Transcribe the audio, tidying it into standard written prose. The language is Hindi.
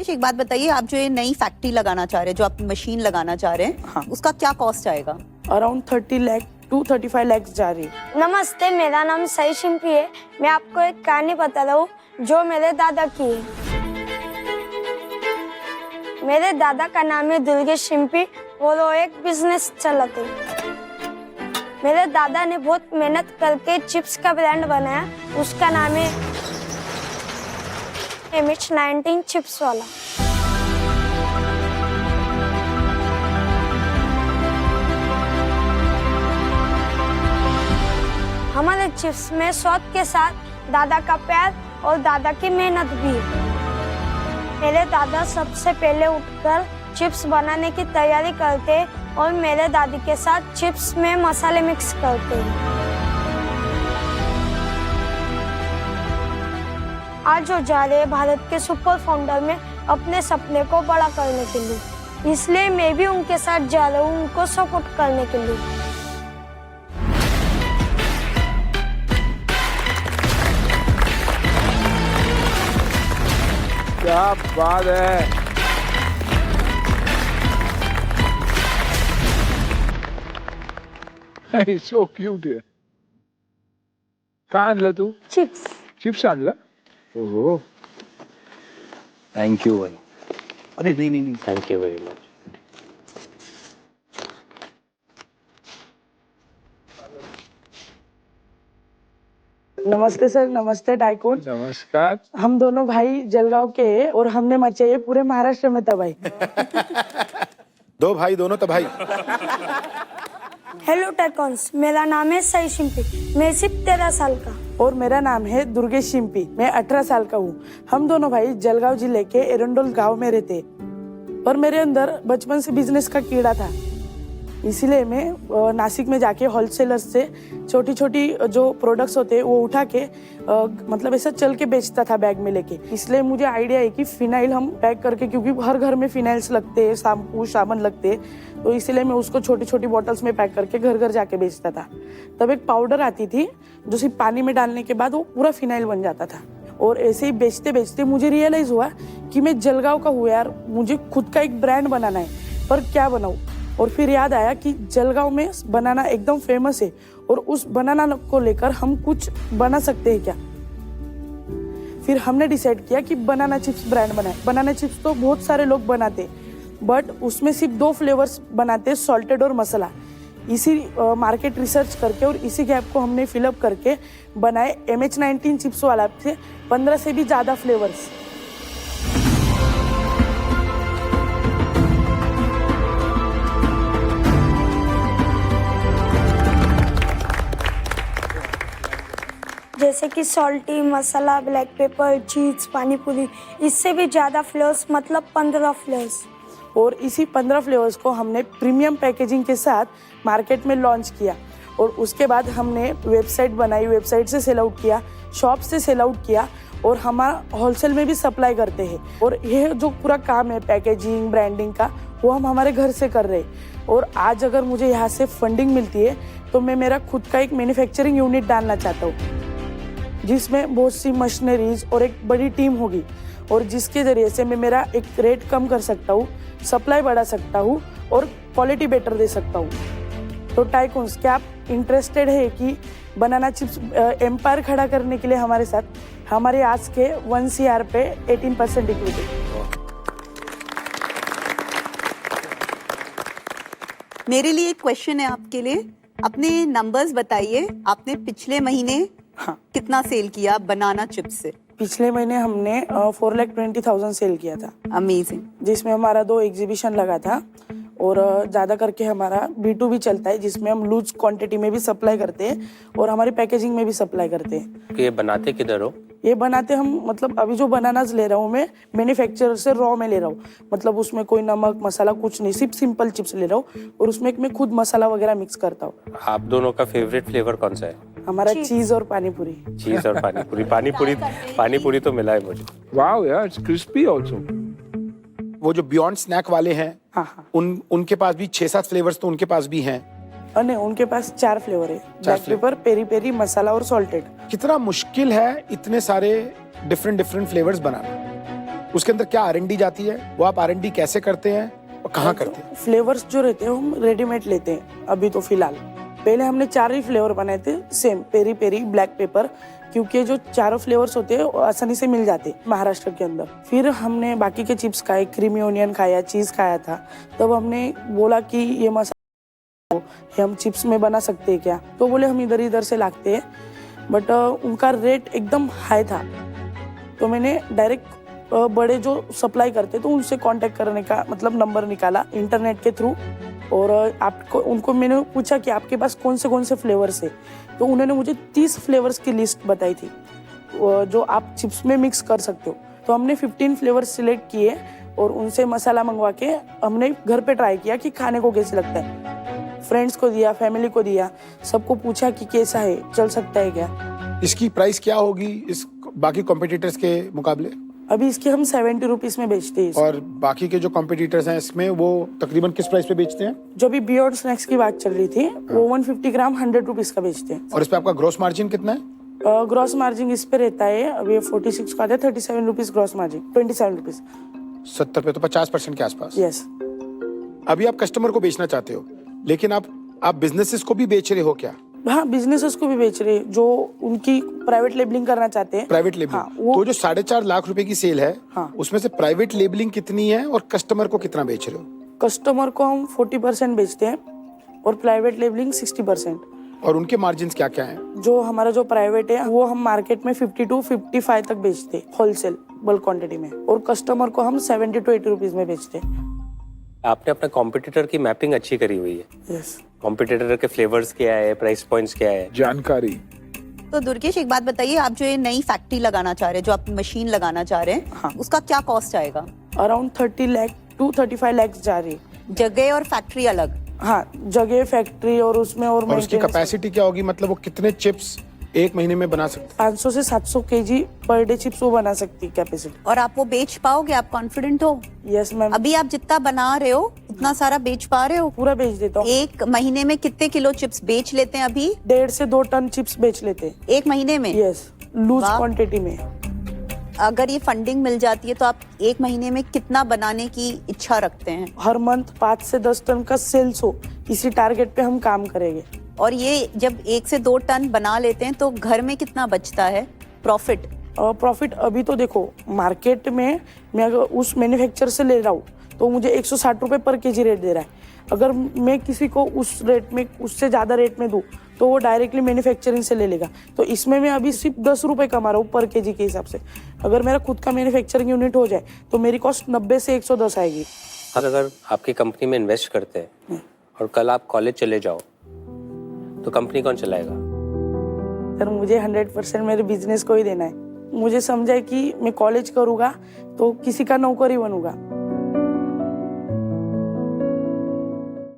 राकेश, एक बात बताइए, आप जो ये नई फैक्ट्री लगाना चाह रहे हैं, जो आप मशीन लगाना चाह रहे हैं, हाँ। उसका क्या कॉस्ट आएगा? अराउंड 30 लाख टू 35 लाख जा रही है। नमस्ते, मेरा नाम सई शिंपी है। मैं आपको एक कहानी बता रहा हूँ जो मेरे दादा की है। मेरे दादा का नाम है दुर्गेश शिंपी और वो एक बिजनेस चलाते। मेरे दादा ने बहुत मेहनत करके चिप्स का ब्रांड बनाया, उसका नाम है MH19 चिप्स वाला। हमारे चिप्स में स्वाद के साथ दादा का प्यार और दादा की मेहनत भी है। मेरे दादा सबसे पहले उठकर चिप्स बनाने की तैयारी करते और मेरे दादी के साथ चिप्स में मसाले मिक्स करते हैं। आज वो जा रहे हैं भारत के सुपर फाउंडर में अपने सपने को बड़ा करने के लिए, इसलिए मैं भी उनके साथ जा रहा हूँ उनको सपोर्ट करने के लिए। क्या बात है। He's so cute here. काय आणलं तू? चिप्स। चिप्स आणलं? ओहो. थैंक यू भाई। अरे नहीं नहीं नहीं, थैंक यू वेरी मच। नमस्ते सर, नमस्ते टाइकून। नमस्कार। हम दोनों भाई जलगांव के हैं और हमने मचाई है पूरे महाराष्ट्र में तबाही। दो भाई दोनों तबाही। हेलो टाइकॉन्स, मेरा नाम है सई शिंपी, मैं सिर्फ 13 साल का। और मेरा नाम है दुर्गेश शिंपी, मैं 18 साल का हूँ। हम दोनों भाई जलगांव जिले के एरंडोल गांव में रहते। और मेरे अंदर बचपन से बिजनेस का कीड़ा था, इसीलिए मैं नासिक में जाके होलसेलर्स से छोटी छोटी जो प्रोडक्ट्स होते हैं वो उठा के मतलब ऐसा चल के बेचता था बैग में लेके। इसलिए मुझे आइडिया है कि फिनाइल हम पैक करके, क्योंकि हर घर में फिनाइल्स लगते हैं, शैम्पू साबुन लगते हैं, तो इसलिए मैं उसको छोटी छोटी बॉटल्स में पैक करके घर घर जाके बेचता था। तब एक पाउडर आती थी जो सिर्फ पानी में डालने के बाद वो पूरा फिनाइल बन जाता था। और ऐसे ही बेचते बेचते मुझे रियलाइज हुआ कि मैं जलगांव का हूँ यार, मुझे खुद का एक ब्रांड बनाना है, पर क्या बनाऊँ। और फिर याद आया कि जलगांव में बनाना एकदम फेमस है और उस बनाना को लेकर हम कुछ बना सकते हैं क्या। फिर हमने डिसाइड किया कि बनाना चिप्स ब्रांड बनाए। बनाना चिप्स तो बहुत सारे लोग बनाते, बट उसमें सिर्फ 2 फ्लेवर्स बनाते, सॉल्टेड और मसाला। इसी मार्केट रिसर्च करके और इसी गैप को हमने फिलअप करके बनाए MH19 चिप्स वाला से 15 से भी ज़्यादा फ्लेवर्स। जैसे कि सॉल्टी, मसाला, ब्लैक पेपर, चीज, पानी पूरी, इससे भी ज़्यादा फ्लेवर्स, मतलब 15 फ्लेवर्स। और इसी 15 फ्लेवर्स को हमने प्रीमियम पैकेजिंग के साथ मार्केट में लॉन्च किया। और उसके बाद हमने वेबसाइट बनाई, वेबसाइट से सेल आउट किया, शॉप से सेल आउट किया और हमारा होलसेल में भी सप्लाई करते हैं। और यह जो पूरा काम है पैकेजिंग ब्रांडिंग का, वो हम हमारे घर से कर रहे हैं। और आज अगर मुझे यहाँ से फंडिंग मिलती है तो मैं मेरा खुद का एक मैन्युफैक्चरिंग यूनिट डालना चाहता हूँ, जिसमें बहुत सी मशीनरीज और एक बड़ी टीम होगी, और जिसके जरिए से मैं मेरा एक रेट कम कर सकता हूँ, सप्लाई बढ़ा सकता हूँ और क्वालिटी बेटर दे सकता हूँ। तो टाइकून्स, क्या आप इंटरेस्टेड है कि बनाना चिप्स एम्पायर खड़ा करने के लिए हमारे साथ? हमारे आज के 1 CR पे 18% इक्विटी। मेरे लिए एक क्वेश्चन है आपके लिए, अपने नंबर्स बताइए। आपने पिछले महीने कितना सेल किया बनाना चिप्स से? पिछले महीने हमने 4,20,000 सेल किया था। अमेजिंग। जिसमें हमारा 2 एग्जीबिशन लगा था और ज़्यादा करके हमारा B2B चलता है, जिसमें हम लूज क्वांटिटी में भी सप्लाई करते हैं और हमारी पैकेजिंग में भी सप्लाई करते हैं। ये बनाते किधर हो? ये बनाते हम, मतलब अभी जो बनानास ले रहा हूँ मैं मैन्युफैक्चरर से रॉ में ले रहा हूँ, मतलब उसमें कोई नमक मसाला कुछ नहीं, सिर्फ सिंपल चिप्स ले रहा हूँ और उसमें मैं खुद मसाला वगैरह मिक्स करता हूँ। आप दोनों का फेवरेट फ्लेवर कौन सा है? हमारा चीज और पानी पूरी। चीज और पानी पूरी तो मिला है मुझे। वाओ यार, इट्स क्रिस्पी आल्सो। वो जो बियॉन्ड स्नैक वाले हैं, हाँ। उनके पास भी 6-7 फ्लेवर्स तो उनके पास भी हैं। नहीं, उनके पास 4 फ्लेवर है, ब्लैक पेपर, पेरी पेरी, मसाला और सॉल्टेड। कितना मुश्किल है इतने सारे डिफरेंट फ्लेवर्स बनाना। उसके अंदर क्या R&D जाती है, वो आप R&D कैसे करते हैं और कहाँ करते हैं? फ्लेवर्स जो रहते हैं हम रेडीमेड लेते हैं अभी तो फिलहाल। पहले हमने 4 ही फ्लेवर बनाए थे same, peri peri, black pepper, क्योंकि जो चारों फ्लेवर्स होते हैं आसानी से मिल जाते महाराष्ट्र के अंदर। फिर हमने बाकी के चिप्स खाए, क्रीमी ओनियन खाया, चीज़ खाया था। तब हमने बोला कि ये मसाला हम चिप्स में बना सकते हैं क्या, तो बोले हम इधर इधर से लाते हैं, बट उनका रेट एकदम हाई था। तो मैंने डायरेक्ट बड़े जो सप्लाई करते तो उनसे कांटेक्ट करने का मतलब नंबर निकाला इंटरनेट के थ्रू, और आपको उनको मैंने पूछा कि आपके पास कौन से फ्लेवर्स है, तो उन्होंने मुझे 30 फ्लेवर्स की लिस्ट बताई थी जो आप चिप्स में मिक्स कर सकते हो। तो हमने 15 फ्लेवर्स सिलेक्ट किए और उनसे मसाला मंगवा के हमने घर पे ट्राई किया कि खाने को कैसे लगता है। फ्रेंड्स को दिया, फैमिली को दिया, सबको पूछा कि कैसा है, चल सकता है क्या। इसकी प्राइस क्या होगी इस बाकी कॉम्पिटिटर्स के मुकाबले? अभी इसके हम 70 रुपीज में बेचते हैं। और बाकी के जो कॉम्पिटिटर्स हैं इसमें वो तकरीबन किस प्राइस पे बेचते हैं? जो भी बियॉन्ड स्नैक्स की बात चल रही थी वो 150 ग्राम 100 रुपीज का बेचते हैं। और इस पे आपका ग्रोस मार्जिन कितना है? ग्रॉस मार्जिन इस पे रहता है, अभी 46 का आता है, 37 रुपीज ग्रॉस मार्जिन, 27 रुपीज। 70 पे, तो 50% के आसपास। यस। अभी आप कस्टमर को बेचना चाहते हो, लेकिन आप बिजनेसेस को भी बेच रहे हो क्या? हाँ, बिजनेसेस को भी बेच रहे हैं जो उनकी प्राइवेट लेबलिंग करना चाहते हैं। Private labelling. हाँ, वो तो जो 4.5 लाख रुपए की सेल है, हाँ, उसमें से प्राइवेट लेबलिंग कितनी है और कस्टमर को कितना बेच रहे हो? कस्टमर को हम 40% बेचते हैं और प्राइवेट लेबलिंग 60%। और उनके मार्जिन क्या क्या हैं? जो हमारा जो प्राइवेट है वो हम मार्केट में 50 to 55 तक बेचते हैं होलसेल बल्क क्वांटिटी में, और कस्टमर को हम 70 to 80 रुपीज में बेचते हैं। आपने अपने कॉम्पिटिटर की मैपिंग अच्छी करी हुई है। यस। कॉम्पिटिटर के फ्लेवर्स क्या है, प्राइस पॉइंट्स क्या है, जानकारी। तो दुर्गेश, एक बात बताइए, आप जो ये नई फैक्ट्री लगाना चाह रहे हैं, जो आप मशीन लगाना चाह रहे हैं, हाँ, उसका क्या कॉस्ट आएगा? अराउंड 30 लाख to 35 लाख जा रही है। जगह और फैक्ट्री अलग? हाँ, जगह, फैक्ट्री और उसमें और उसकी maintenance। कैपेसिटी क्या होगी, मतलब वो कितने चिप्स एक महीने में बना सकते? 500 से 700 केजी पर डे चिप्स वो बना सकती है कैपेसिटी। और आप वो बेच पाओगे? आप कॉन्फिडेंट हो? Yes ma'am. अभी आप जितना बना रहे हो उतना सारा बेच पा रहे हो? पूरा बेच देता हूँ। एक महीने में कितने किलो चिप्स बेच लेते हैं अभी? 1.5 से 2 टन चिप्स बेच लेते हैं एक महीने में? यस, लूज वाह। क्वांटिटी में। अगर ये फंडिंग मिल जाती है तो आप एक महीने में कितना बनाने की इच्छा रखते हैं? हर मंथ 5 से 10 टन का सेल्स हो, इसी टारगेट पे हम काम करेंगे। और ये जब 1 से 2 टन बना लेते हैं तो घर में कितना बचता है प्रॉफिट? प्रॉफिट अभी तो देखो मार्केट में मैं अगर उस मैन्युफैक्चर से ले रहा हूँ तो मुझे 160 रुपए पर केजी रेट दे रहा है। अगर मैं किसी को उस रेट में, उससे ज़्यादा रेट में दूँ तो वो डायरेक्टली मैन्युफैक्चरिंग से ले लेगा। तो इसमें मैं अभी सिर्फ 10 रुपए कमा रहा हूँ पर केजी के हिसाब से। अगर मेरा खुद का मैन्युफैक्चरिंग यूनिट हो जाए तो मेरी कॉस्ट 90 से 110 आएगी। अगर आपकी कंपनी में इन्वेस्ट करते हैं और कल आप कॉलेज चले जाओ तो कंपनी कौन चलाएगा? सर, मुझे 100% मेरे बिजनेस को ही देना है। मुझे समझा है कि मैं कॉलेज करूँगा तो किसी का नौकरी बनूंगा,